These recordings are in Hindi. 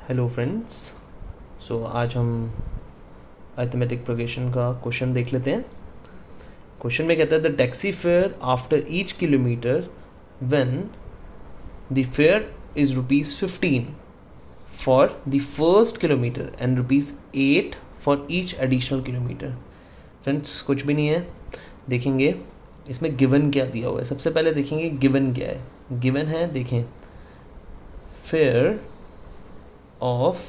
Hello friends. आज हम अरिथमेटिक प्रोग्रेशन का क्वेश्चन देख लेते हैं। क्वेश्चन में कहता है the taxi fare after each kilometre when the fair is ₹15 for the first kilometre and ₹8 for each additional kilometre. Friends कुछ भी नहीं है, देखेंगे इसमें गिवन क्या दिया हुआ है। सबसे पहले देखेंगे गिवन क्या है। गिवन है, देखें, फेयर ऑफ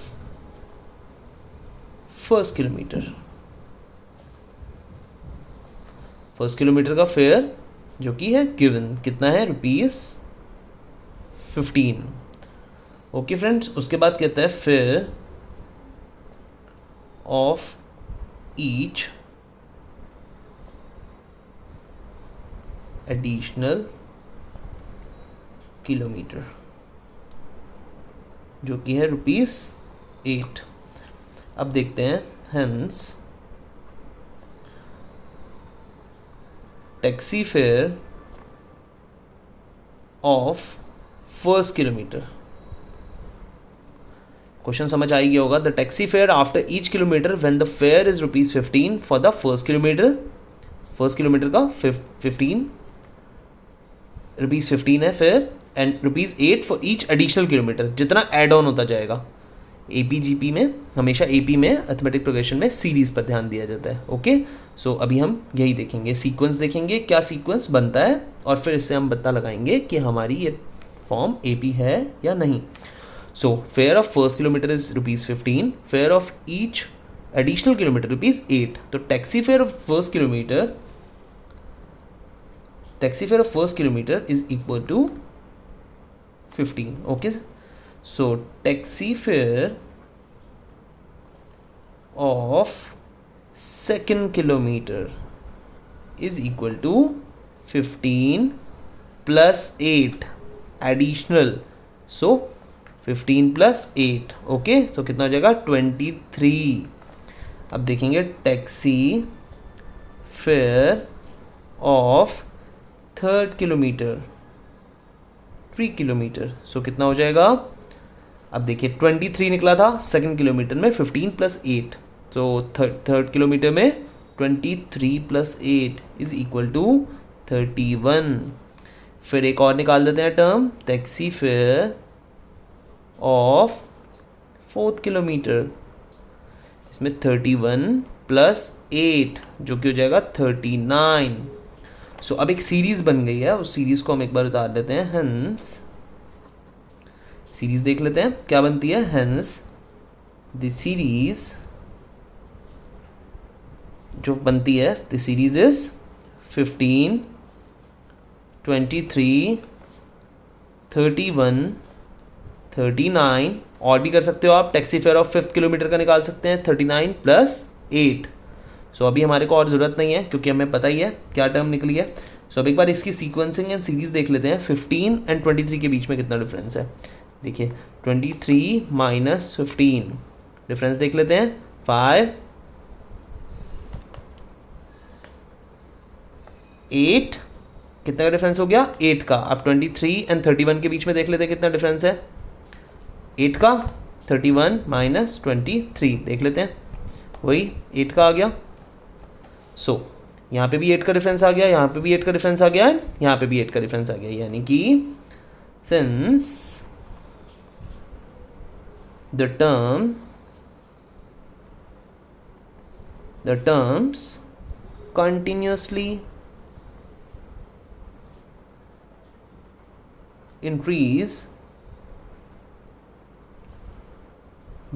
फर्स्ट किलोमीटर का फेयर जो कि है गिवन कितना है, ₹15। ओके फ्रेंड्स, उसके बाद कहता है fair of each additional kilometre जो कि है ₹8। अब देखते हैं, hence taxi fare of first kilometre. Question समझ आ गया होगा। The taxi fare after each kilometre when the fair is ₹15 for the first kilometre. First kilometre का ₹15 है fair, and ₹8 for each additional kilometre, जितना एड ऑन होता जाएगा। एपीजीपी में हमेशा, एपी में अरिथमेटिक प्रोग्रेशन में सीरीज पर ध्यान दिया जाता है। ओके, सो अभी हम यही देखेंगे, सीक्वेंस देखेंगे क्या सीक्वेंस बनता है, और फिर इससे हम पता लगाएंगे कि हमारी ये फॉर्म एपी है या नहीं। So fair of first kilometre is ₹15, fair of each additional kilometre ₹8। तो taxi fare of first kilometre is equal to 15. Okay, so taxi fare of second kilometer is equal to 15 plus 8 additional, so 15 plus 8, okay, so कितना हो जाएगा 23। अब देखेंगे taxi fare of third kilometre 3 kilometre, so कितना हो जाएगा। अब देखिए 23 निकला था सेकंड किलोमीटर में, 15 प्लस 8, तो थर्ड किलोमीटर में 23 प्लस 8 इज इक्वल टू 31। फिर एक और निकाल देते हैं term, taxi fare of fourth kilometre. इसमें 31 प्लस 8 जो कि हो जाएगा 39। सो अब एक सीरीज बन गई है, उस सीरीज को हम एक बार उतार लेते हैं। हेंस सीरीज देख लेते हैं क्या बनती है। हेंस द सीरीज जो बनती है, द सीरीज इज 15, 23, 31, 39। और भी कर सकते हो आप, taxi fare of fifth kilometre का निकाल सकते हैं, 39 प्लस 8। सो अभी हमारे को और ज़रूरत नहीं है क्योंकि हमें पता ही है क्या टर्म निकली है। सो अब एक बार इसकी सीक्वेंसिंग एंड सीरीज देख लेते हैं। 15 एंड 23 के बीच में कितना डिफरेंस है, देखिए 23 माइनस 15, डिफरेंस देख लेते हैं 5, 8, कितना का डिफरेंस हो गया 8 का। अब 23 एंड 31 के बीच में देख लेते हैं कितना डिफरेंस है 8 का। 31 माइनस 23 देख लेते हैं, वही 8 का आ गया। सो यहाँ पे भी 8 का डिफरेंस आ गया, यहाँ पे भी 8 का डिफरेंस आ गया, यहाँ पे भी 8 का डिफरेंस आ गया, यानी कि since the terms continuously increase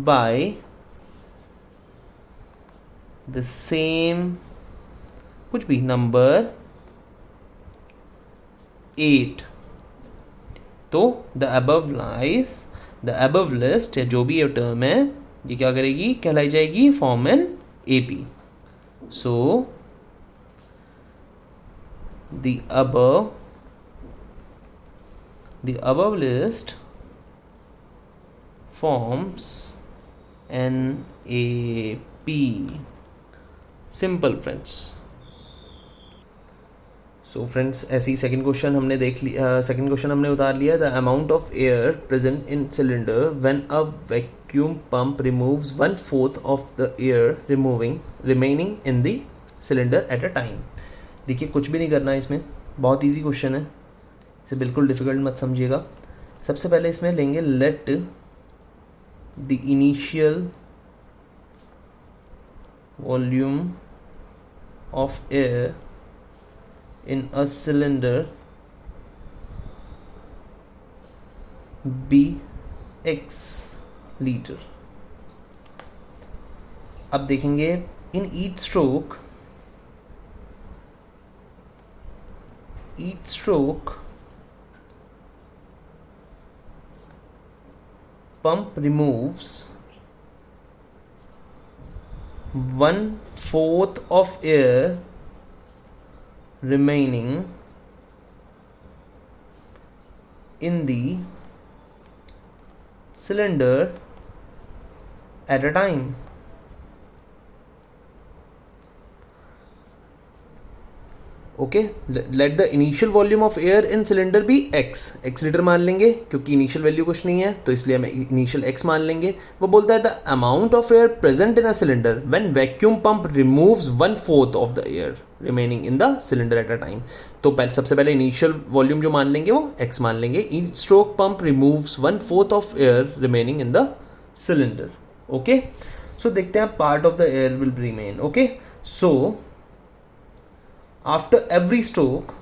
by the same कुछ भी नंबर 8, तो द अबव लिस्ट या जो भी ये टर्म है ये क्या करेगी, कहलाई जाएगी form an AP. So the above list forms an AP. Simple friends. So friends ऐसे ही सेकंड क्वेश्चन हमने देख लिया, सेकंड क्वेश्चन हमने उतार लिया। The amount of air present in cylinder when a vacuum pump removes 1/4 of the air remaining in the cylinder at a time. देखिए कुछ भी नहीं करना है इसमें, बहुत ईजी क्वेश्चन है, इसे बिल्कुल डिफिकल्ट मत समझिएगा। सबसे पहले इसमें लेंगे late the initial volume of air in a cylinder be x liter। अब देखेंगे in each stroke pump removes 1/4 of air remaining in the cylinder at a time। Okay, let the initial volume of air in cylinder be x litre मान लेंगे, क्योंकि इनिशियल वैल्यू कुछ नहीं है तो इसलिए हम इनिशियल x मान लेंगे। वो बोलता है the amount of air present in a cylinder when vacuum pump removes 1/4 of the air remaining in the cylinder at a time. तो सबसे पहले इनिशियल वॉल्यूम जो मान लेंगे वो x मान लेंगे। Each stroke pump removes 1/4 of air remaining in the cylinder. Okay, so देखते हैं part of the air will remain. Okay, so after every stroke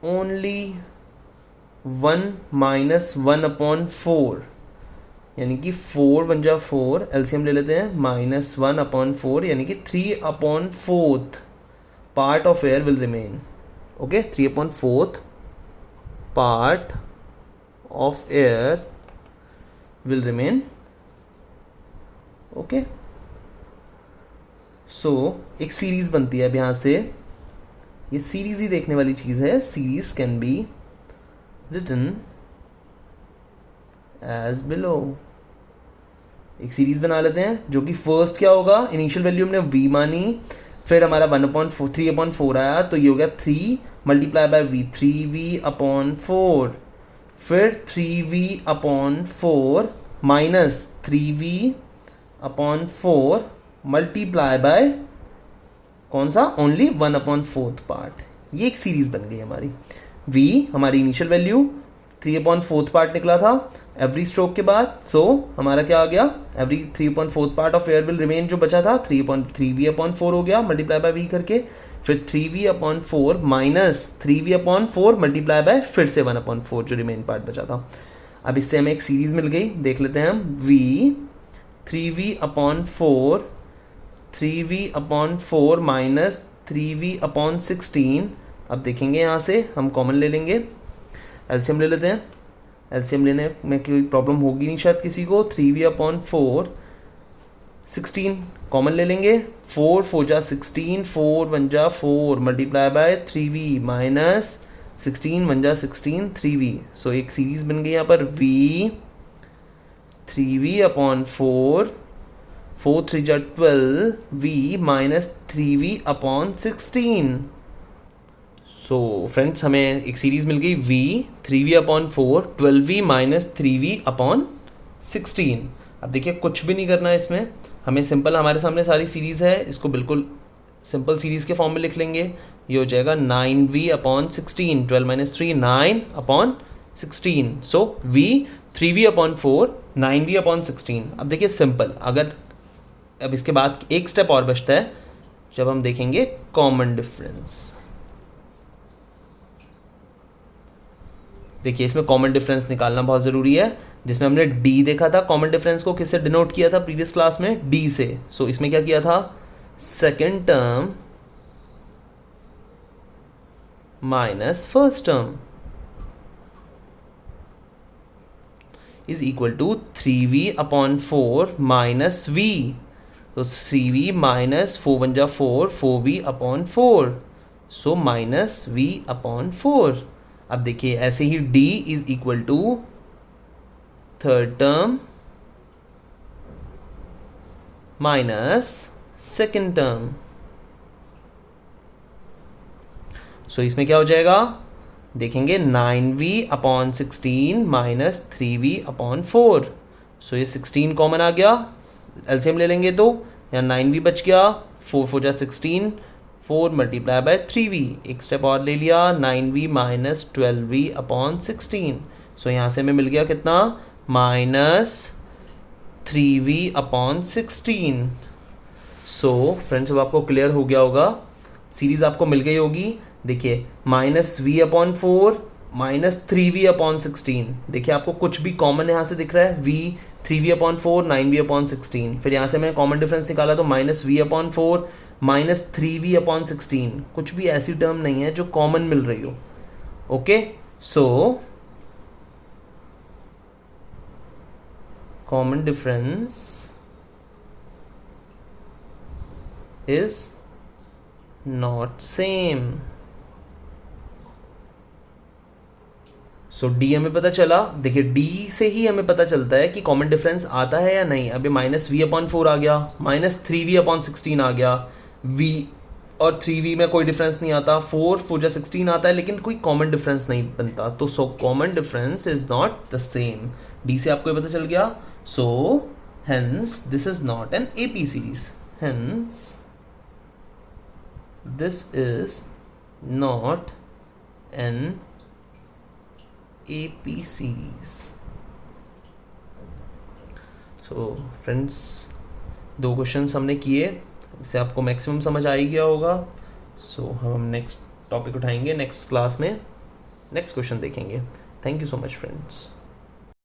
only 1 minus 1/4, यानी कि 4 बन जा 4, एलसीएम ले लेते हैं, -1/4 यानी कि 3/4 part of air will remain. Okay, 3/4 part of air will remain. Okay, so एक सीरीज बनती है अब यहाँ से, ये सीरीज ही देखने वाली चीज है। Series can be written as below. एक सीरीज बना लेते हैं जो कि फर्स्ट क्या होगा, इनिशियल वैल्यू हमने v मानी, फिर हमारा 3/4 आया तो ये हो गया 3 मल्टीप्लाई बाय v, 3v/4, फिर 3v/4 minus 3v/4 multiply by कौन सा, ओनली 1/4 पार्ट। ये एक सीरीज बन गई हमारी। v हमारी इनिशियल वैल्यू, 3/4 पार्ट निकला था एवरी स्ट्रोक के बाद। सो हमारा क्या आ गया, every 3/4 part of air will remain जो बचा था 3v/4 हो गया मल्टीप्लाई बाय v करके, फिर 3v/4 minus 3v/4 multiply by फिर से 1/4 जो रिमेन पार्ट बचा था। अब इससे हमें एक सीरीज मिल गई, देख लेते हैं हम। v 3v/4 minus 3v/16। अब देखेंगे यहाँ से हम कॉमन ले लेंगे, एलसीएम ले लेते हैं। एलसीएम लेने में कोई प्रॉब्लम होगी नहीं शायद किसी को। 3v/4 16 कॉमन ले लेंगे, 4 4 जा 16, 4 1 जा 4 मल्टीप्लाई बाय 3v माइनस 16 1 जा 16 3v। सो एक सीरीज बन गई यहाँ पर v 3v/4, 4 3 जा 12 v minus 3v/16। So friends हमें एक सीरीज मिल गई v 3v/4 12v minus 3v/16। अब देखिए कुछ भी नहीं करना है इसमें, हमें सिंपल, हमारे सामने सारी सीरीज है, इसको बिल्कुल सिंपल सीरीज के फॉर्म में लिख लेंगे। ये हो जाएगा 9v/16, 12 माइनस 3 9/16। सो v 3v/4 9v/16। अब देखिए सिंपल, अगर अब इसके बाद एक स्टेप और बचता है जब हम देखेंगे कॉमन डिफरेंस। देखिए इसमें कॉमन डिफरेंस निकालना बहुत ज़रूरी है, जिसमें हमने d देखा था। कॉमन डिफरेंस को किससे डिनोट किया था प्रीवियस क्लास में, d से। सो इसमें क्या किया था, second term minus first term is equal to 3v/4 minus v। तो 3v माइनस 4 1 जा 4, 4v/4, सो माइनस v/4। अब देखिए ऐसे ही d is equal to third term minus second term. So इसमें क्या हो जाएगा, देखेंगे 9v/16 माइनस 3v/4। सो ये 16 कॉमन आ गया, एलसीएम ले लेंगे तो यहाँ 9v बच गया, 4 4 जा 16, 4 मल्टीप्लाई बाय 3v, एक स्टेप और ले लिया, 9v माइनस 12v/16। सो यहाँ से हमें मिल गया कितना, माइनस 3v/16। सो फ्रेंड्स अब आपको क्लियर हो गया होगा, सीरीज आपको मिल गई होगी। देखिए -v/4 माइनस 3v/16, देखिए आपको कुछ भी कॉमन यहाँ से दिख रहा है, v 3v/4 9v/16, फिर यहाँ से मैं कॉमन डिफरेंस निकाला तो -v/4 माइनस 3v/16, कुछ भी ऐसी टर्म नहीं है जो कॉमन मिल रही हो। Okay, so common difference is not same. So D हमें पता चला। देखिए डी से ही हमें पता चलता है कि कॉमन डिफरेंस आता है या नहीं। अभी -v/4 आ गया, माइनस 3v/16 आ गया, v और 3v में कोई डिफरेंस नहीं आता, 4 4 जा 16 आता है, लेकिन कोई कॉमन डिफरेंस नहीं बनता। तो so common difference is not the same. D से आपको ये पता चल गया। So hence this is not an AP series, hence this is not an AP series. So friends, 2 questions हमने किए, इससे आपको मैक्सिमम समझ आ ही गया होगा। सो हम नेक्स्ट टॉपिक उठाएंगे नेक्स्ट क्लास में, नेक्स्ट क्वेश्चन देखेंगे। Thank you so much friends.